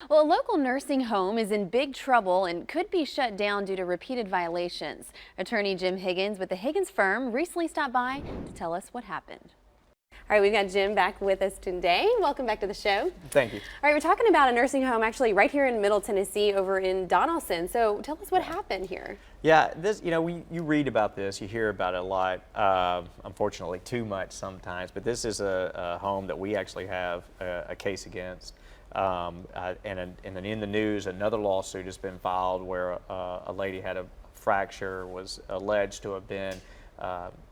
Well, a local nursing home is in big trouble and could be shut down due to repeated violations. Attorney Jim Higgins with the Higgins Firm recently stopped by to tell us what happened. All right, we've got Jim back with us today. Welcome back to the show. Thank you. All right, we're talking about a nursing home actually right here in Middle Tennessee over in Donaldson. So tell us what happened here. Yeah, you read about this, you hear about it a lot, unfortunately too much sometimes, but this is a home that we actually have a case against. And then in the news, another lawsuit has been filed where a lady had a fracture, was alleged to have been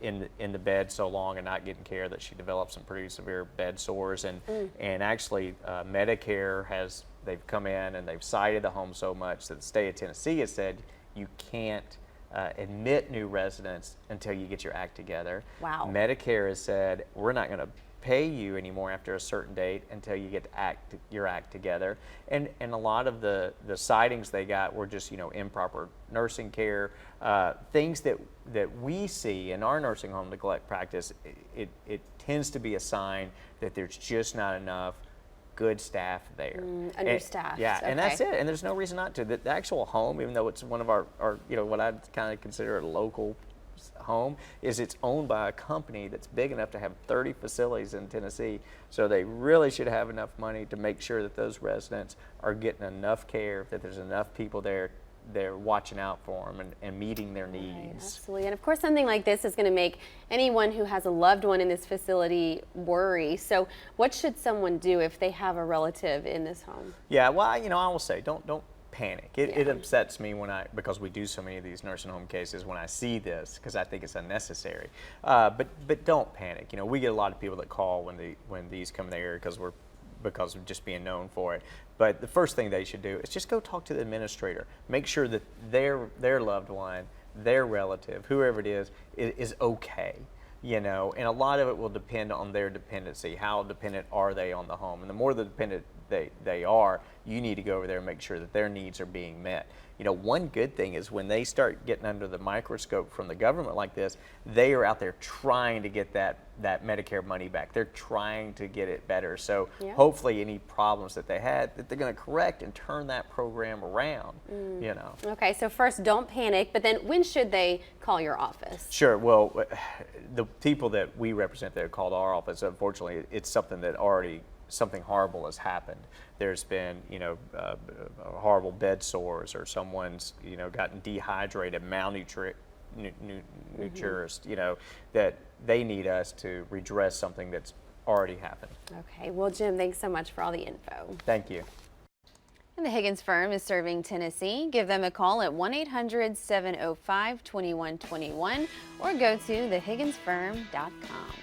in the bed so long and not getting care that she developed some pretty severe bed sores. And actually Medicare they've come in and they've cited the home so much that the state of Tennessee has said you can't admit new residents until you get your act together. Wow. Medicare has said we're not going to pay you anymore after a certain date until you get your act together. And a lot of the sightings they got were just improper nursing care, things that we see in our nursing home neglect practice. It tends to be a sign that there's just not enough good staff there. Understaffed. Yeah, okay. And that's it. And there's no reason not to. The actual home, even though it's one of our what I kind of consider a local home, is it's owned by a company that's big enough to have 30 facilities in Tennessee. So they really should have enough money to make sure that those residents are getting enough care, that there's enough people there they're watching out for them and meeting their needs. Right, absolutely. And of course something like this is going to make anyone who has a loved one in this facility worry. So what should someone do if they have a relative in this home? Yeah, well, I will say don't panic. It upsets me because we do so many of these nursing home cases when I see this, because I think it's unnecessary. But don't panic. We get a lot of people that call when these come there because of just being known for it. But the first thing they should do is just go talk to the administrator. Make sure that their loved one, their relative, whoever it is okay. And a lot of it will depend on their dependency. How dependent are they on the home? And the more dependent they are, you need to go over there and make sure that their needs are being met. One good thing is when they start getting under the microscope from the government like this, they are out there trying to get that Medicare money back. They're trying to get it better. So hopefully any problems that they had, that they're going to correct and turn that program around. Okay, so first don't panic, but then when should they call your office? Sure. Well, the people that we represent that have called our office, unfortunately, it's something horrible has happened. There's been, horrible bed sores, or someone's, gotten dehydrated, malnourished, that they need us to redress something that's already happened. Okay. Well, Jim, thanks so much for all the info. Thank you. And the Higgins Firm is serving Tennessee. Give them a call at 1-800-705-2121 or go to thehigginsfirm.com.